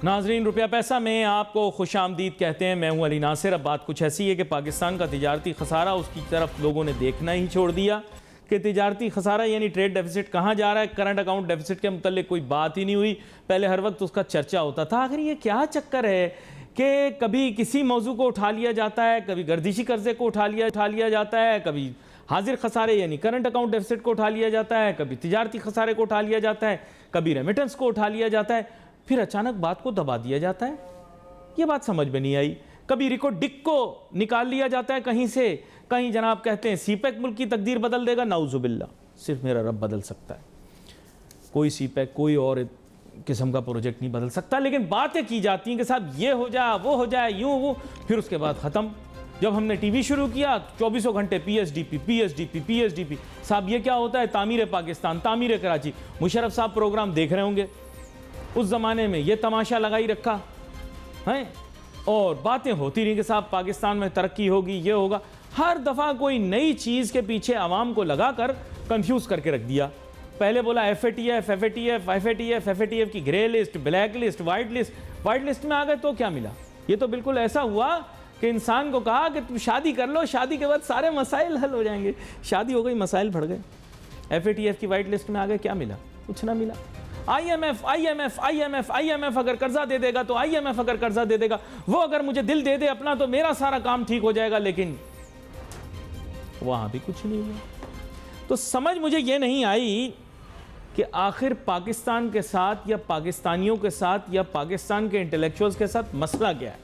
ناظرین روپیہ پیسہ میں آپ کو خوش آمدید کہتے ہیں. میں ہوں علی ناصر. اب بات کچھ ایسی ہے کہ پاکستان کا تجارتی خسارہ اس کی طرف لوگوں نے دیکھنا ہی چھوڑ دیا کہ تجارتی خسارہ یعنی ٹریڈ ڈیفیسٹ کہاں جا رہا ہے. کرنٹ اکاؤنٹ ڈیفیسٹ کے متعلق کوئی بات ہی نہیں ہوئی. پہلے ہر وقت اس کا چرچا ہوتا تھا. آخر یہ کیا چکر ہے کہ کبھی کسی موضوع کو اٹھا لیا جاتا ہے, کبھی گردشی قرضے کو اٹھا لیا جاتا ہے, کبھی حاضر خسارے یعنی کرنٹ اکاؤنٹ ڈیفیسٹ کو اٹھا لیا جاتا ہے, کبھی تجارتی خسارے کو اٹھا لیا جاتا ہے, کبھی ریمیٹنس کو اٹھا لیا جاتا ہے, پھر اچانک بات کو دبا دیا جاتا ہے. یہ بات سمجھ میں نہیں آئی. کبھی ریکو ڈک کو نکال لیا جاتا ہے کہیں سے, کہیں جناب کہتے ہیں سی پیک ملک کی تقدیر بدل دے گا. نعوذ باللہ, صرف میرا رب بدل سکتا ہے, کوئی سی پیک کوئی اور قسم کا پروجیکٹ نہیں بدل سکتا. لیکن باتیں کی جاتی ہیں کہ صاحب یہ ہو جائے, وہ ہو جائے, یوں وہ, پھر اس کے بعد ختم. جب ہم نے ٹی وی شروع کیا 24 گھنٹے پی ایس ڈی پی. صاحب یہ کیا ہوتا ہے؟ تعمیر پاکستان, تعمیر کراچی. مشرف صاحب پروگرام دیکھ رہے ہوں گے, اس زمانے میں یہ تماشا لگائی رکھا ہے اور باتیں ہوتی رہی کہ صاحب پاکستان میں ترقی ہوگی, یہ ہوگا. ہر دفعہ کوئی نئی چیز کے پیچھے عوام کو لگا کر کنفیوز کر کے رکھ دیا. پہلے بولا ایف اے ٹی ایف کی grey list, black list, white list میں آ گئے تو کیا ملا؟ یہ تو بالکل ایسا ہوا کہ انسان کو کہا کہ تم شادی کر لو, شادی کے بعد سارے مسائل حل ہو جائیں گے. شادی ہو گئی, مسائل بڑھ گئے. ایف اے ٹی ایف کی وائٹ لسٹ میں آ گئے, کیا ملا؟ کچھ نہ ملا. آئی ایم ایف اگر قرضہ دے دے گا تو آئی ایم ایف اگر قرضہ دے دے گا, وہ اگر مجھے دل دے دے اپنا تو میرا سارا کام ٹھیک ہو جائے گا. لیکن وہاں بھی کچھ نہیں ہوا. تو سمجھ مجھے یہ نہیں آئی کہ آخر پاکستان کے ساتھ یا پاکستانیوں کے ساتھ یا پاکستان کے انٹلیکچوئلز کے ساتھ مسئلہ کیا ہے.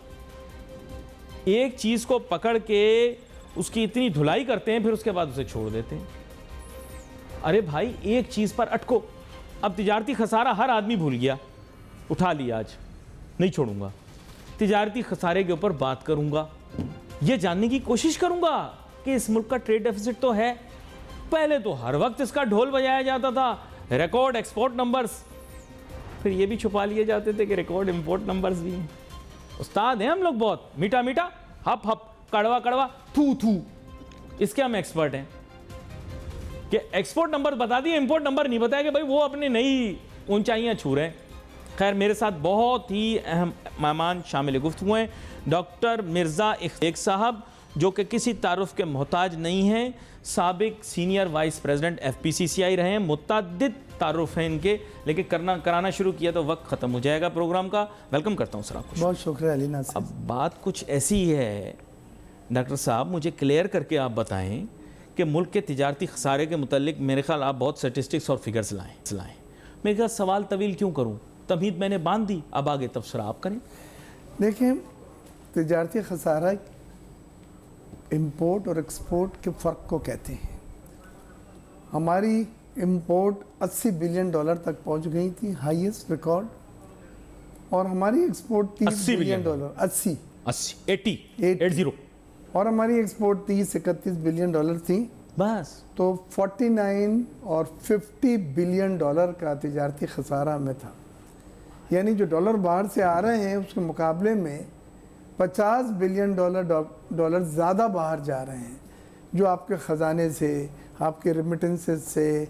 ایک چیز کو پکڑ کے اس کی اتنی دھلائی کرتے ہیں, پھر اس کے بعد اسے چھوڑ دیتے ہیں. ارے بھائی ایک چیز پر اٹکو. اب تجارتی خسارہ ہر آدمی بھول گیا, اٹھا لیا, آج نہیں چھوڑوں گا. تجارتی خسارے کے اوپر بات کروں گا, یہ جاننے کی کوشش کروں گا کہ اس ملک کا ٹریڈ ڈیفیسٹ تو ہے. پہلے تو ہر وقت اس کا ڈھول بجایا جاتا تھا, ریکارڈ ایکسپورٹ نمبرز, پھر یہ بھی چھپا لیے جاتے تھے کہ ریکارڈ امپورٹ نمبرز بھی ہیں. استاد ہیں ہم لوگ بہت, میٹھا میٹھا, ہپ ہپ, کڑوا کڑوا, تھو تھو, اس کے ہم ایکسپرٹ ہیں کہ ایکسپورٹ نمبر بتا دیے, امپورٹ نمبر نہیں بتایا کہ بھائی وہ اپنے نئی اونچائیاں چھو رہے ہیں. خیر میرے ساتھ بہت ہی اہم مہمان شامل گفتگو ہیں. ڈاکٹر مرزا اخ صاحب جو کہ کسی تعارف کے محتاج نہیں ہیں, سابق senior vice president F P C C I رہے ہیں. متعدد تعارف ہیں ان کے, لیکن کرانا شروع کیا تو وقت ختم ہو جائے گا پروگرام کا. ویلکم کرتا ہوں سر آپ کو. بہت شکریہ علی ناصر. اب بات کچھ ایسی ہے ڈاکٹر صاحب, مجھے کلیئر کر کے آپ بتائیں کہ ملک کے تجارتی خسارے کے متعلق میرے خیال آپ بہت سٹیسٹکس اور فگرز لائیں. میرے خیال سوال طویل کیوں کروں, تمہید میں نے باندھ دی, اب آگے تبصرہ آپ کریں. دیکھیں, تجارتی خسارہ امپورٹ اور ایکسپورٹ کے فرق کو کہتے ہیں. ہماری امپورٹ $80 بلین تک پہنچ گئی تھی, ہائیسٹ ریکارڈ, اور ہماری ایکسپورٹ $30 بلین, 80 اور ہماری ایکسپورٹ 30-31 بلین تھی بس. تو 49 اور 50 بلین کا تجارتی خسارہ ہمیں تھا. یعنی جو ڈالر باہر سے آ رہے ہیں اس کے مقابلے میں $50 بلین زیادہ باہر جا رہے ہیں, جو آپ کے خزانے سے, آپ کے ریمیٹنسز سے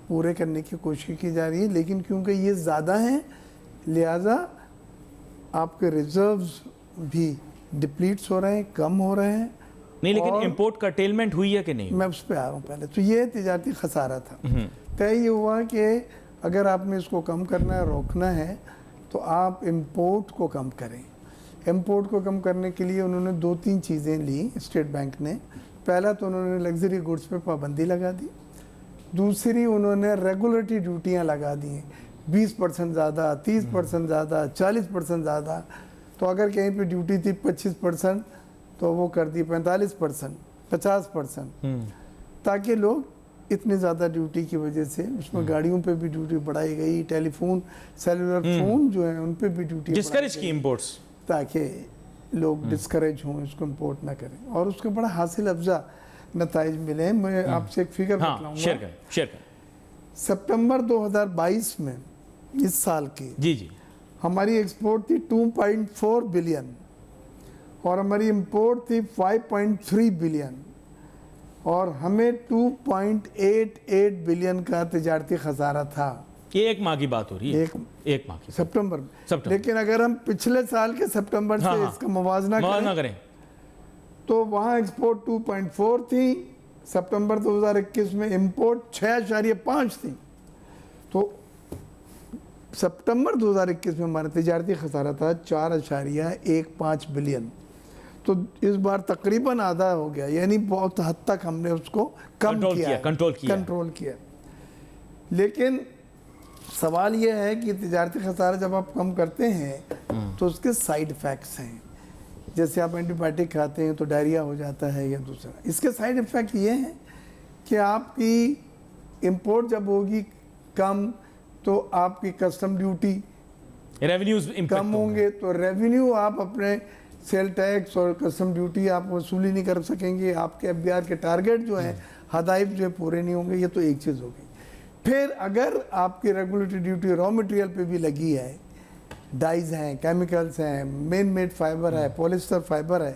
پورے کرنے کی کوشش کی جا رہی ہے. لیکن کیونکہ یہ زیادہ ہیں لہٰذا آپ کے ریزروز بھی ڈپلیٹس ہو رہے ہیں, کم ہو رہے ہیں. نہیں لیکن امپورٹ کرٹیلمنٹ ہوئی ہے کہ نہیں؟ میں اس پہ آ رہا ہوں. پہلے تو یہ تجارتی خسارہ تھا. طے یہ ہوا کہ اگر آپ نے اس کو کم کرنا ہے, روکنا ہے, تو آپ امپورٹ کو کم کریں. امپورٹ کو کم کرنے کے لیے انہوں نے 2-3 چیزیں لی اسٹیٹ بینک نے. پہلا تو انہوں نے لگژری گڈس پہ پابندی لگا دی. دوسری انہوں نے ریگولیٹری ڈیوٹیاں لگا دی ہیں, 20% زیادہ, 30% زیادہ, 40% زیادہ. تو اگر کہیں پہ ڈیوٹی تھی 25% تو وہ کر دی 45%, 50%, تاکہ لوگ اتنی زیادہ ڈیوٹی کی وجہ سے, اس میں گاڑیوں پہ بھی ڈیوٹی بڑھائی گئی, ٹیلی فون, سیلولر فون جو ہیں ان پہ بھی ڈیوٹی ڈسکریج کی امپورٹس, تاکہ لوگ ڈسکریج ہوں, اس کو امپورٹ نہ کریں. اور اس کے بڑا حاصل افزا نتائج ملے ہیں. میں آپ سے ایک فگر بتلاؤں گا. شیئر کریں. سپٹمبر 2022 میں اس سال کی جی ہماری ایکسپورٹ تھی 2.4 بلین اور ہماری امپورٹ تھی 5.3 بلین, اور ہمیں 2.88 بلین کا تجارتی خسارہ تھا. یہ ایک ماہ کی بات ہو رہی ہے، ایک ماہ کی سپٹمبر میں، لیکن اگر ہم پچھلے سال کے سپٹمبر سے اس کا موازنہ کریں تو وہاں ایکسپورٹ 2.4 تھی، سپٹمبر 2021 میں امپورٹ 6.5 تھی. تو سپٹمبر 2021 میں ہمارا تجارتی خسارہ تھا 4.15 بلین. تو اس بار تقریباً آدھا ہو گیا، یعنی بہت حد تک ہم نے اس کو کنٹرول کیا. لیکن سوال یہ ہے کہ تجارتی خسارہ جب آپ کم کرتے ہیں تو اس کے سائیڈ ایفیکٹس ہیں. جیسے آپ اینٹی بائیوٹک کھاتے ہیں تو ڈائریا ہو جاتا ہے یا دوسرا. اس کے سائیڈ ایفیکٹ یہ ہیں کہ آپ کی امپورٹ جب ہوگی کم تو آپ کی کسٹم ڈیوٹی ریونیوز کم ہوں گے، تو ریونیو آپ اپنے سیل ٹیکس اور کسٹم ڈیوٹی آپ وصولی نہیں کر سکیں گے. آپ کے FBR کے ٹارگیٹ جو ہیں ہدائف جو ہے پورے نہیں ہوں گے. یہ تو ایک چیز ہوگی. پھر اگر آپ کی ریگولیٹری ڈیوٹی را مٹیریل پہ بھی لگی ہے، ڈائز ہیں، کیمیکلز ہیں، مین میڈ فائبر ہے، پولیسٹر فائبر ہے،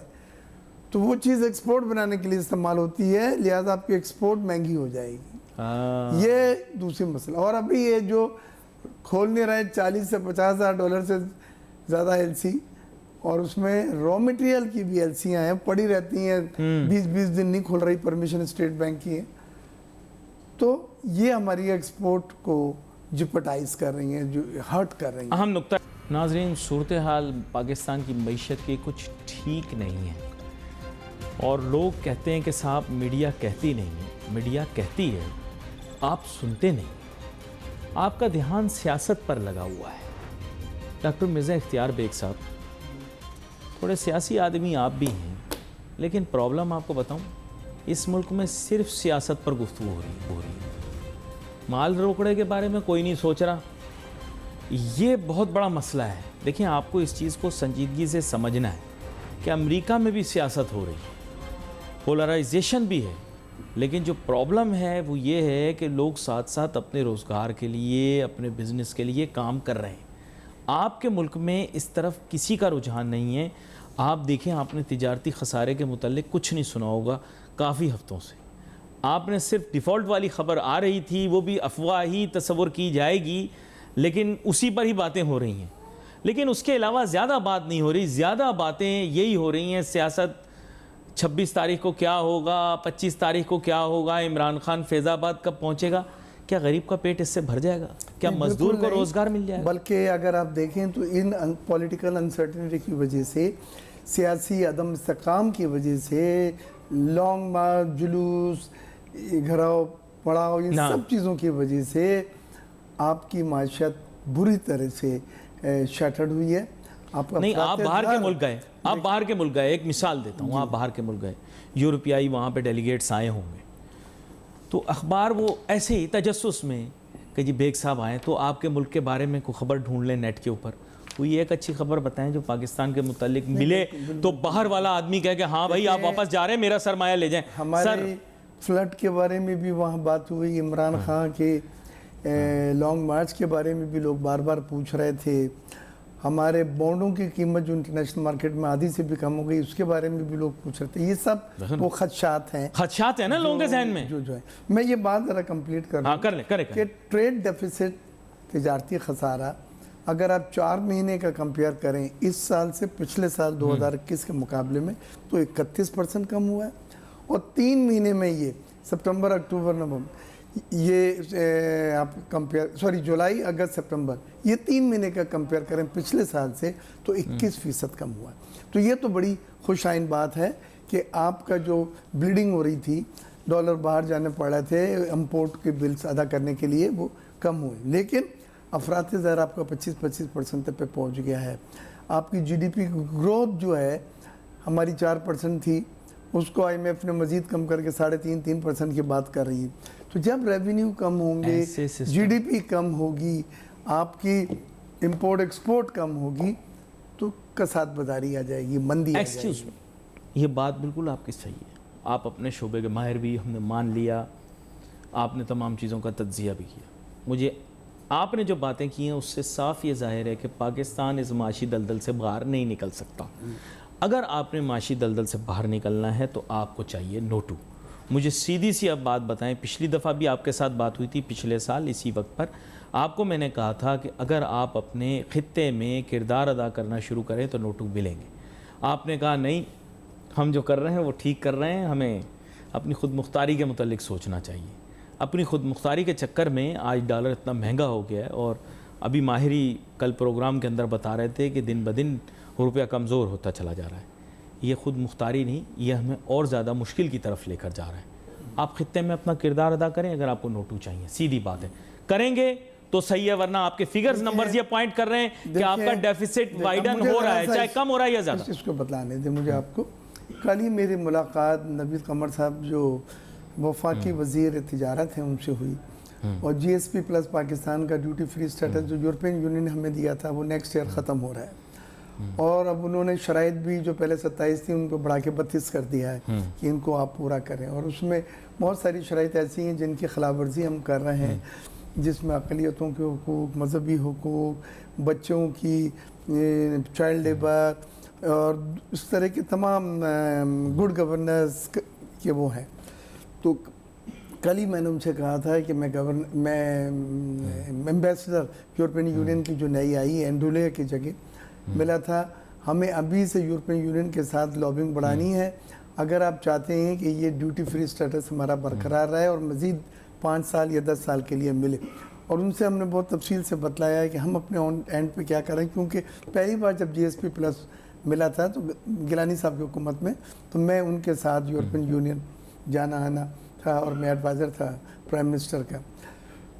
تو وہ چیز ایکسپورٹ بنانے کے لیے استعمال ہوتی ہے، لہذا آپ کی ایکسپورٹ مہنگی ہو جائے گی. یہ دوسری مسئلہ. اور ابھی یہ جو کھول نہیں رہے $40,000 سے $50,000 سے زیادہ LC، اور اس میں را مٹیریل کی بھی LCیاں ہیں، پڑی رہتی ہیں، 20 دن نہیں کھل رہی، پرمیشن اسٹیٹ بینک کی ہے. تو یہ ہماری ایکسپورٹ کو جپٹائز کر رہی ہیں، جو ہرٹ کر رہی ہیں. اہم نقطہ ناظرین، صورتحال پاکستان کی معیشت کی کچھ ٹھیک نہیں ہے، اور لوگ کہتے ہیں کہ صاحب میڈیا کہتی نہیں ہے. میڈیا کہتی ہے، آپ سنتے نہیں. آپ کا دھیان سیاست پر لگا ہوا ہے. ڈاکٹر مرزا اختیار بیگ صاحب، تھوڑے سیاسی آدمی آپ بھی ہیں، لیکن پرابلم آپ کو بتاؤں، اس ملک میں صرف سیاست پر گفتگو ہو رہی ہے. مال روکڑے کے بارے میں کوئی نہیں سوچ رہا. یہ بہت بڑا مسئلہ ہے. دیکھیں، آپ کو اس چیز کو سنجیدگی سے سمجھنا ہے کہ امریکہ میں بھی سیاست ہو رہی ہے، پولرائزیشن بھی ہے، لیکن جو پرابلم ہے وہ یہ ہے کہ لوگ ساتھ ساتھ اپنے روزگار کے لیے، اپنے بزنس کے لیے کام کر رہے ہیں. آپ کے ملک میں اس طرف کسی کا رجحان نہیں ہے. آپ دیکھیں، آپ نے تجارتی خسارے کے متعلق کچھ نہیں سنا ہوگا کافی ہفتوں سے. آپ نے صرف ڈیفالٹ والی خبر آ رہی تھی، وہ بھی افواہ ہی تصور کی جائے گی، لیکن اسی پر ہی باتیں ہو رہی ہیں. لیکن اس کے علاوہ زیادہ بات نہیں ہو رہی. زیادہ باتیں یہی ہو رہی ہیں، سیاست 26 تاریخ کو کیا ہوگا، 25 تاریخ کو کیا ہوگا، عمران خان فیض آباد کب پہنچے گا، کیا غریب کا پیٹ اس سے بھر جائے گا، کیا مزدور کو روزگار مل جائے گا. بلکہ اگر آپ دیکھیں تو ان پولیٹیکل انسرٹنٹی کی وجہ سے، سیاسی عدم استحکام کی وجہ سے، لانگ مارچ، جلوس، گھراؤ پڑاؤ، ان سب چیزوں کی وجہ سے آپ کی معیشت بری طرح سے شٹرڈ ہوئی ہے. آپ باہر کے ملک گئے، آپ باہر کے ملک گئے، ایک مثال دیتا ہوں. آپ باہر کے ملک گئے، یورپیائی وہاں پہ ڈیلیگیٹس آئے ہوں گے، تو اخبار وہ ایسے ہی تجسس میں کہ جی بیگ صاحب آئیں تو آپ کے ملک کے بارے میں کوئی خبر ڈھونڈ لیں نیٹ کے اوپر، کوئی ایک اچھی خبر بتائیں جو پاکستان کے متعلق ملے تو باہر والا آدمی کہے کہ ہاں بھائی آپ واپس جا رہے ہیں، میرا سرمایہ لے جائیں. ہمارے فلڈ کے بارے میں بھی وہاں بات ہوئی، عمران خان کے لانگ مارچ کے بارے میں بھی لوگ بار بار پوچھ رہے تھے. ہمارے بانڈوں کی قیمت جو انٹرنیشنل مارکیٹ میں آدھی سے بھی کم ہو گئی، اس کے بارے میں بھی لوگ پوچھ رہے تھے. یہ سب وہ خدشات ہیں نا لوگوں کے ذہن میں. جو ہے میں یہ بات ذرا کمپلیٹ کر رہا ہوں کہ ٹریڈ ڈیفیسٹ، تجارتی خسارہ، اگر آپ 4 مہینے کا کمپیئر کریں اس سال سے پچھلے سال 2021 کے مقابلے میں، تو 31% کم ہوا ہے. اور 3 مہینے میں یہ سپتمبر، اکتوبر، نومبر، یہ آپ جولائی، اگست، سپتمبر، یہ 3 مہینے کا کمپیئر کریں پچھلے سال سے تو 21% کم ہوا ہے. تو یہ تو بڑی خوش آئند بات ہے کہ آپ کا جو بلیڈنگ ہو رہی تھی، ڈالر باہر جانے پڑ رہے تھے امپورٹ کے بلز ادا کرنے کے لیے، وہ کم ہوئے. لیکن افراط زر آپ کا 25% پہ پہنچ گیا ہے. آپ کی GDP گروتھ جو ہے ہماری 4% تھی، اس کو IMF نے مزید کم کر کے 3.5% کی بات کر رہی ہے. تو جب ریونیو کم ہوں گے، GDP کم ہوگی، آپ کی امپورٹ ایکسپورٹ کم ہوگی، تو کساد بازاری آ جائے گی، مندی آ جائے گی. یہ بات بالکل آپ کی صحیح ہے. آپ اپنے شعبے کے ماہر بھی ہم نے مان لیا، آپ نے تمام چیزوں کا تجزیہ بھی کیا. مجھے آپ نے جو باتیں کی ہیں اس سے صاف یہ ظاہر ہے کہ پاکستان اس معاشی دلدل سے باہر نہیں نکل سکتا. اگر آپ نے معاشی دلدل سے باہر نکلنا ہے تو آپ کو چاہیے نوٹو. مجھے سیدھی سی اب بات بتائیں، پچھلی دفعہ بھی آپ کے ساتھ بات ہوئی تھی پچھلے سال اسی وقت پر، آپ کو میں نے کہا تھا کہ اگر آپ اپنے خطے میں کردار ادا کرنا شروع کریں تو نوٹوں ملیں گے. آپ نے کہا نہیں، ہم جو کر رہے ہیں وہ ٹھیک کر رہے ہیں، ہمیں اپنی خود مختاری کے متعلق سوچنا چاہیے. اپنی خود مختاری کے چکر میں آج ڈالر اتنا مہنگا ہو گیا ہے، اور ابھی ماہری کل پروگرام کے اندر بتا رہے تھے کہ دن بدن روپیہ کمزور ہوتا چلا جا رہا ہے. یہ خود مختاری نہیں، یہ ہمیں اور زیادہ مشکل کی طرف لے کر جا رہا ہے. آپ خطے میں اپنا کردار ادا کریں. اگر آپ کو نوٹو چاہیے، سیدھی بات ہے، کریں گے تو صحیح ہے، ورنہ آپ کے فگرز نمبرز یہ پوائنٹ کر رہے ہیں کہ آپ کا ڈیفیسٹ وائڈن ہو رہا ہے، چاہے کم ہو رہا ہے یا زیادہ. اس کو بتلانے دیں مجھے. آپ کو کل ہی میری ملاقات نوید قمر صاحب جو وفاقی وزیر تجارت ہیں ان سے ہوئی، اور جی ایس پی پلس پاکستان کا ڈیوٹی فری سٹیٹس جو یورپین یونین نے ہمیں دیا تھا وہ نیکسٹ ایئر ختم ہو رہا ہے. اور اب انہوں نے شرائط بھی جو پہلے 27 تھی ان کو بڑھا کے 32 کر دیا ہے کہ ان کو آپ پورا کریں. اور اس میں بہت ساری شرائط ایسی ہیں جن کی خلاف ورزی ہم کر رہے ہیں، جس میں اقلیتوں کے حقوق، مذہبی حقوق، بچوں کی چائلڈ لیبر اور اس طرح کے تمام گڈ گورننس کے وہ ہیں. تو کل ہی میں نے ان سے کہا تھا کہ میں ایمبیسڈر یورپین یونین کی جو نئی آئی ہے اینڈولیا کی جگہ ملا تھا. ہمیں ابھی سے یورپین یونین کے ساتھ لابنگ بڑھانی ہے اگر آپ چاہتے ہیں کہ یہ ڈیوٹی فری سٹیٹس ہمارا برقرار رہے اور مزید 5 سال یا 10 سال کے لیے ملے. اور ان سے ہم نے بہت تفصیل سے بتلایا ہے کہ ہم اپنے اینڈ پہ کیا کریں، کیونکہ پہلی بار جب جی ایس پی پلس ملا تھا تو گیلانی صاحب کی حکومت میں، تو میں ان کے ساتھ یورپین یونین جانا آنا تھا اور میں ایڈوائزر تھا پرائم منسٹر کا.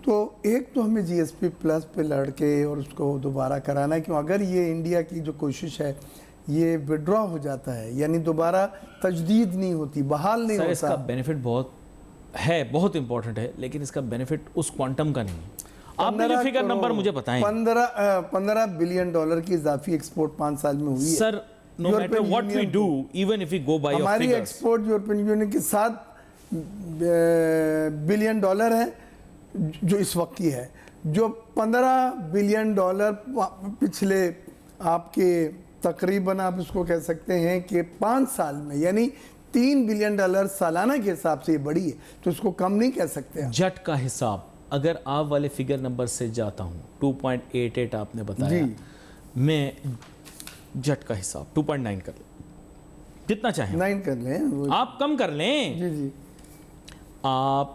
تو ایک تو ہمیں جی ایس پی پلس پہ لڑ کے اور اس کو دوبارہ کرانا ہے، کیوں اگر یہ انڈیا کی جو کوشش ہے یہ وڈرا ہو جاتا ہے، یعنی دوبارہ تجدید نہیں ہوتی، بحال نہیں ہوتا. اس کا بینیفٹ بہت ہے، بہت امپورٹنٹ ہے، لیکن اس کا بینیفٹ اس کوانٹم کا نہیں ہے. آپ نے جو فگر نمبر مجھے بتائیں، 15 بلین ڈالر کی اضافی ایکسپورٹ 5 سال میں ہوئی ہے. سر no matter what we do, even if we go by your ہماری figures, ایکسپورٹ یورپین یونین کے 7 بلین ڈالر ہے جو اس وقت کی ہے، جو 15 بلین ڈالر پچھلے آپ کے تقریباً آپ اس کو کہہ سکتے ہیں کہ 5 سال میں، یعنی 3 بلین ڈالر سالانہ کے حساب سے یہ بڑی ہے، تو اس کو کم نہیں کہہ سکتے. جٹ کا حساب اگر آپ والے فگر نمبر سے جاتا ہوں 2.88 آپ نے بتایا، میں جٹ کا حساب 2.9 کر لیں، جتنا چاہیں 9 کر لیں، آپ کم کر لیں. جی آپ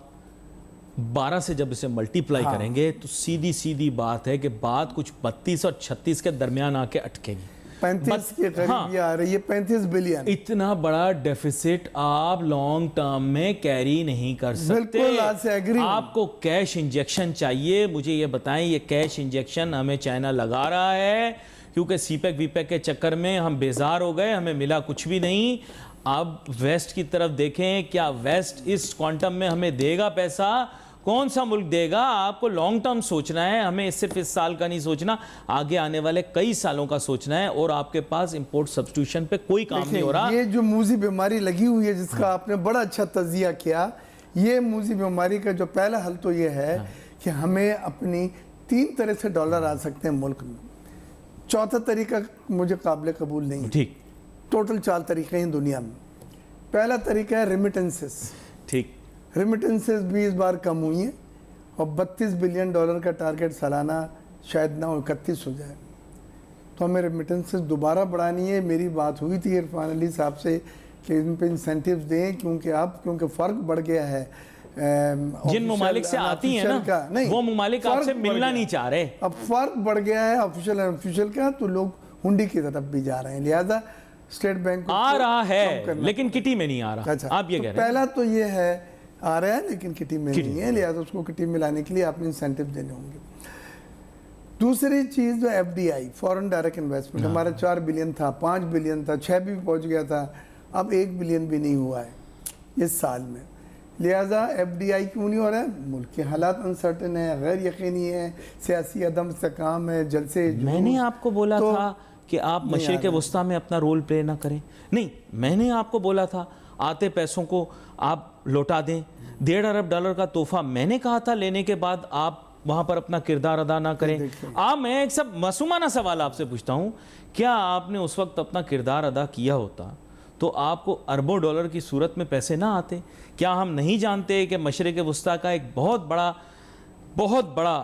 12 سے جب اسے ملٹیپلائی کریں گے تو سیدھی بات ہے کہ بات کچھ 32 اور 36 کے درمیان آ کے اٹکے گی. 35 کے قریب یہ آ رہی ہے، 35 بلین. اتنا بڑا ڈیفیسٹ آپ لانگ ٹرم میں کیری نہیں کر سکتے. بالکل آپ سے ایگری. آپ کو کیش انجیکشن چاہیے. مجھے یہ بتائیں یہ کیش انجیکشن ہمیں چائنا لگا رہا ہے کیونکہ سی پیک وی پیک کے چکر میں ہم بیزار ہو گئے، ہمیں ملا کچھ بھی نہیں. اب ویسٹ کی طرف دیکھیں، کیا ویسٹ اس کوانٹم میں ہمیں دے گا پیسہ؟ کون سا ملک دے گا؟ آپ کو لانگ ٹرم سوچنا ہے، ہمیں صرف اس سال کا نہیں سوچنا، آگے آنے والے کئی سالوں کا سوچنا ہے. اور آپ کے پاس امپورٹ سبسٹیوشن پہ کوئی کام نہیں ہو رہا. یہ جو موذی بیماری لگی ہوئی ہے جس کا آپ نے بڑا اچھا تجزیہ کیا، یہ موذی بیماری کا جو پہلا حل تو یہ ہے کہ ہمیں اپنی 3 طرح سے ڈالر آ سکتے ہیں ملک میں. چوتھا طریقہ مجھے قابل قبول نہیں ہے. ٹھیک، ٹوٹل 4 طریقے ہیں دنیا میں. پہلا طریقہ ہے ریمیٹنسز. ٹھیک، ریمیٹنسز بھی اس بار کم ہوئی ہیں اور 32 بلین ڈالر کا ٹارگٹ سالانہ شاید نہ 31 ہو جائے. تو ہمیں ریمیٹنسز دوبارہ بڑھانی ہے. میری بات ہوئی تھی عرفان علی صاحب سے کہ ان پہ انسینٹیوز دیں، کیونکہ فرق بڑھ گیا ہے. جن ممالک سے آتی ہیں نا وہ ممالک آپ سے ملنا نہیں چاہ رہے. اب فرق بڑھ گیا ہے آفیشل اور انفیشل کا، تو لوگ ہنڈی کی طرف بھی جا رہے ہیں. لہذا اسٹیٹ بینک آ رہا ہے لیکن کٹی میں نہیں آ رہا. آپ یہ کہہ رہے ہیں پہلا تو یہ ہے آ رہا ہے لیکن کٹی میں نہیں ہے، لہذا اس کو کٹی میں لانے کے لیے آپ نے انسینٹیو دینے ہوں گے. دوسری چیز جو F D I foreign direct investment, ہمارا 4 بلین تھا، 5 بلین تھا، 6 بھی پہنچ گیا تھا، اب 1 بلین بھی نہیں ہوا ہے اس سال میں. لہذا ایف ڈی آئی کیوں نہیں ہو رہا ہے؟ ملک کے حالات انسرٹن ہیں، غیر یقینی ہے، سیاسی عدم استحکام ہے، جلسے. میں نے آپ کو بولا تھا کہ آپ مشرق وسطیٰ میں اپنا رول پلے نہ کریں. نہیں، میں نے آپ کو بولا تھا آتے پیسوں کو آپ لوٹا دیں. 1.5 ارب ڈالر کا تحفہ میں نے کہا تھا لینے کے بعد آپ وہاں پر اپنا کردار ادا نہ کریں. میں ایک سب معصومانہ سوال آپ سے پوچھتا ہوں، کیا آپ نے اس وقت اپنا کردار ادا کیا ہوتا تو آپ کو اربوں ڈالر کی صورت میں پیسے نہ آتے؟ کیا ہم نہیں جانتے کہ مشرق وسطیٰ کا ایک بہت بڑا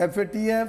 FATF,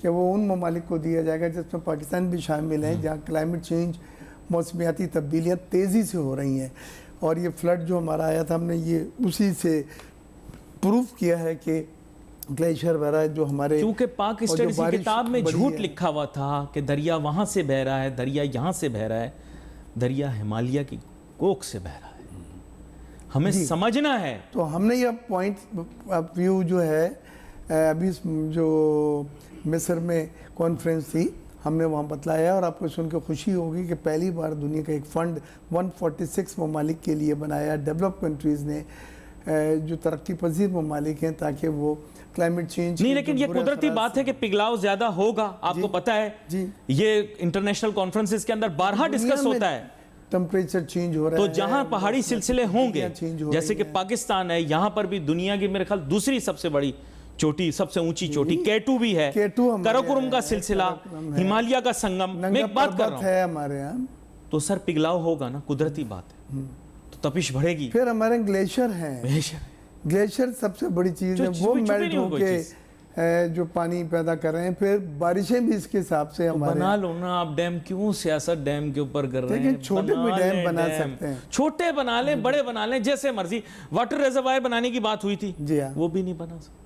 کہ وہ ان ممالک کو دیا جائے گا جس میں پاکستان بھی شامل ہیں، جہاں کلائمیٹ چینج، موسمیاتی تبدیلیاں تیزی سے ہو رہی ہیں، اور یہ فلڈ جو ہمارا آیا تھا ہم نے یہ اسی سے پروف کیا ہے کہ گلیشیئر وغیرہ جو ہمارے، کیونکہ پاک اسٹڈیز کی کتاب میں جھوٹ لکھا ہوا تھا کہ دریا وہاں سے بہ رہا ہے، دریا یہاں سے بہ رہا ہے، دریا ہمالیہ کی کوکھ سے بہ رہا ہے، ہمیں سمجھنا ہے۔ تو ہم نے یہ پوائنٹ آف ویو جو ہے ابھی جو مصر میں کانفرنس تھی ہم نے وہاں بتلایا، اور آپ کو سن کے خوشی ہوگی کہ پہلی بار دنیا کا ایک فنڈ 146 ممالک کے لیے بنایا ڈیولپ کنٹریز نے، جو ترقی پذیر ممالک ہیں، تاکہ وہ کلائمیٹ چینج نہیں، لیکن یہ قدرتی بات ہے کہ پگھلاؤ زیادہ ہوگا، آپ کو پتہ ہے یہ انٹرنیشنل کانفرنسز کے اندر بارہا ڈسکس ہوتا ہے، ٹمپریچر چینج ہو رہا ہے، تو جہاں پہاڑی سلسلے ہوں گے جیسے کہ پاکستان ہے، یہاں پر بھی دنیا کی میرے خیال دوسری سب سے بڑی چوٹی، سب سے اونچی چوٹی K2 بھی ہے، کراکورم کا سلسلہ، ہمالیہ کا سنگم، میں ایک بات کر رہا ہوں ہمارے یہاں، تو سر پگھلاؤ ہوگا نا، قدرتی بات ہے، تو تپش بڑھے گی۔ پھر ہمارے گلیشیئر ہیں، گلیشیئر سب سے بڑی چیز ہے، وہ میلٹ ہو کے جو پانی پیدا کر رہے ہیں، پھر بارشیں بھی اس کے حساب سے ہمارے بنا لو نا آپ ڈیم، کیوں سیاست ڈیم کے اوپر کر رہے ہیں؟ لیکن چھوٹے بھی ڈیم بنا سکتے ہیں، چھوٹے بنا لیں، بڑے بنا لیں، جیسے مرضی۔ واٹر ریزروائر بنانے کی بات ہوئی تھی، وہ بھی نہیں بنا سکتے۔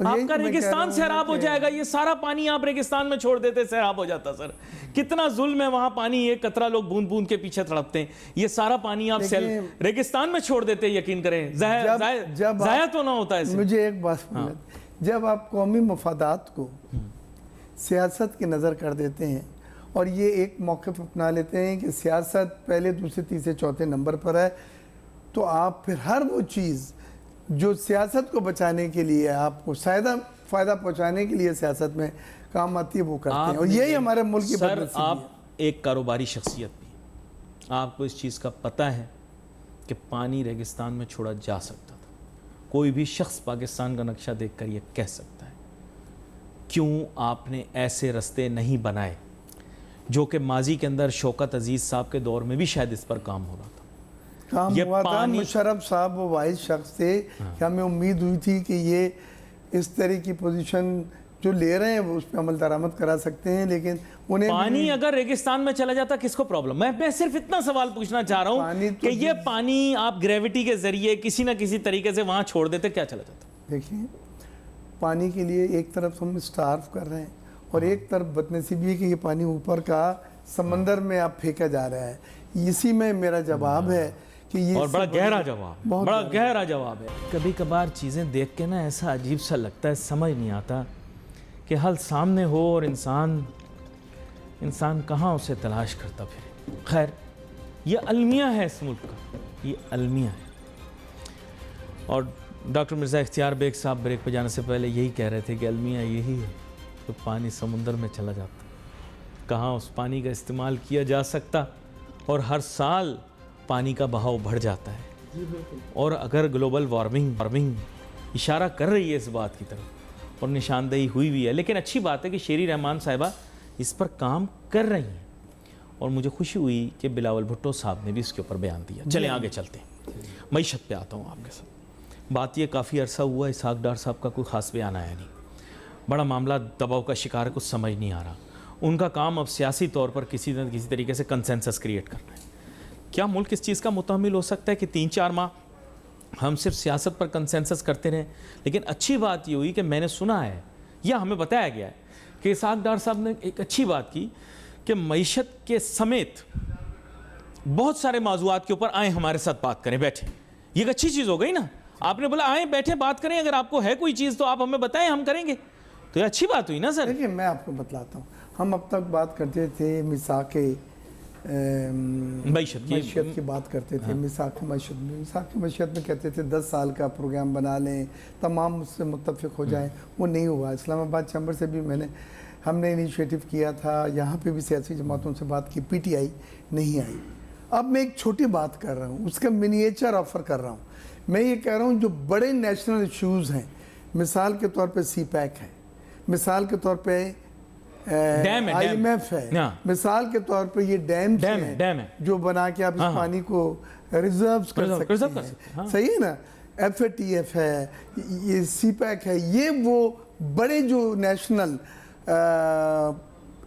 آپ کا ریگستان سیراب ہو جائے گا، یہ سارا پانی آپ ریگستان میں چھوڑ دیتے سیراب ہو جاتا۔ سر کتنا ظلم ہے وہاں، پانی ایک قطرہ لوگ بوند بوند کے پیچھے تڑپتے ہیں، یہ سارا پانی آپ ریگستان میں چھوڑ دیتے، یقین کریں ضائع تو نہ ہوتا ہے۔ مجھے ایک بات بولیں، جب آپ قومی مفادات کو سیاست کی نظر کر دیتے ہیں اور یہ ایک موقف اپنا لیتے ہیں کہ سیاست پہلے، دوسرے، تیسرے، چوتھے نمبر پر ہے، تو آپ پھر ہر وہ چیز جو سیاست کو بچانے کے لیے، آپ کو فائدہ پہنچانے کے لیے سیاست میں کام آتی ہے، وہ کرتے ہیں، اور یہی ہمارے ملک کی بدنصیبی ہے۔ سر آپ ایک کاروباری شخصیت بھی، آپ کو اس چیز کا پتہ ہے کہ پانی ریگستان میں چھوڑا جا سکتا تھا، کوئی بھی شخص پاکستان کا نقشہ دیکھ کر یہ کہہ سکتا ہے، کیوں آپ نے ایسے رستے نہیں بنائے جو کہ ماضی کے اندر شوکت عزیز صاحب کے دور میں بھی شاید اس پر کام ہو رہا تھا، کام ہوا تھا۔ مشرف صاحب وہ واحد شخص تھے کہ ہمیں امید ہوئی تھی کہ یہ اس طرح کی پوزیشن جو لے رہے ہیں وہ اس پہ عمل درآمد کرا سکتے ہیں، لیکن انہیں پانی اگر ریگستان میں چلا جاتا کس کو پرابلم؟ میں صرف اتنا سوال پوچھنا چاہ رہا ہوں کہ یہ پانی آپ گریوٹی کے ذریعے کسی نہ کسی طریقے سے وہاں چھوڑ دیتے، کیا چلا جاتا؟ دیکھیں، پانی کے لیے ایک طرف ہم اسٹارف کر رہے ہیں، اور ایک طرف بدنصیبی ہے کہ یہ پانی اوپر کا سمندر میں آپ پھینکا جا رہا ہے۔ اسی میں میرا جواب ہے کہ یہ، اور بڑا گہرا جواب، بڑا گہرا جواب ہے۔ کبھی کبھار چیزیں دیکھ کے نا ایسا عجیب سا لگتا ہے، سمجھ نہیں آتا کہ حل سامنے ہو اور انسان کہاں اسے تلاش کرتا پھر۔ خیر، یہ المیہ ہے اس ملک کا، یہ المیہ ہے۔ اور ڈاکٹر مرزا اختیار بیگ صاحب بریک پہ جانے سے پہلے یہی کہہ رہے تھے کہ المیہ یہی ہے تو پانی سمندر میں چلا جاتا، کہاں اس پانی کا استعمال کیا جا سکتا، اور ہر سال پانی کا بہاؤ بڑھ جاتا ہے۔ اور اگر گلوبل وارمنگ اشارہ کر رہی ہے اس بات کی طرف، اور نشاندہی ہوئی بھی ہے، لیکن اچھی بات ہے کہ شیری رحمان صاحبہ اس پر کام کر رہی ہیں، اور مجھے خوشی ہوئی کہ بلاول بھٹو صاحب نے بھی اس کے اوپر بیان دیا۔ چلیں آگے چلتے ہیں، معیشت پہ آتا ہوں آپ کے ساتھ۔ بات یہ کافی عرصہ ہوا اسحاق ڈار صاحب کا کوئی خاص بیان آیا نہیں، بڑا معاملہ دباؤ کا شکار ہے، کچھ سمجھ نہیں آ رہا۔ ان کا کام اب سیاسی طور پر کسی نہ کسی طریقے سے کنسنسس کریٹ کرنا ہے۔ کیا ملک اس چیز کا متحمل ہو سکتا ہے کہ 3-4 ماہ ہم صرف سیاست پر کنسنسس کرتے رہیں؟ لیکن اچھی بات یہ ہوئی کہ میں نے سنا ہے یا ہمیں بتایا گیا ہے کہ اسحاق ڈار صاحب نے ایک اچھی بات کی کہ معیشت کے سمیت بہت سارے موضوعات کے اوپر آئیں ہمارے ساتھ بات کریں، بیٹھیں۔ یہ ایک اچھی چیز ہو گئی نا، آپ نے بولا آئیں بیٹھیں بات کریں، اگر آپ کو ہے کوئی چیز تو آپ ہمیں بتائیں، ہم کریں گے، تو یہ اچھی بات ہوئی نا سر۔ دیکھیں، میں آپ کو بتلاتا ہوں، ہم اب تک بات کرتے تھے میثاق معیشت کی بات کرتے تھے، میثاق معیشت میں کہتے تھے 10 سال کا پروگرام بنا لیں، تمام اس سے متفق ہو جائیں، وہ نہیں ہوا۔ اسلام آباد چیمبر سے بھی ہم نے انیشیٹو کیا تھا، یہاں پہ بھی سیاسی جماعتوں سے بات کی، پی ٹی آئی نہیں آئی۔ اب میں ایک چھوٹی بات کر رہا ہوں، اس کا منیچر آفر کر رہا ہوں۔ میں یہ کہہ رہا ہوں جو بڑے نیشنل ایشوز ہیں، مثال کے طور پہ سی پیک ہے، مثال کے طور پہ آئی ایم ایف ہے، مثال کے طور پہ یہ ڈیمز ہیں جو بنا کے آپ اس پانی کو ریزروز کر سکتے ہیں، صحیح ہے نا، ایف اے ٹی ایف ہے، یہ سی پیک ہے، یہ وہ بڑے جو نیشنل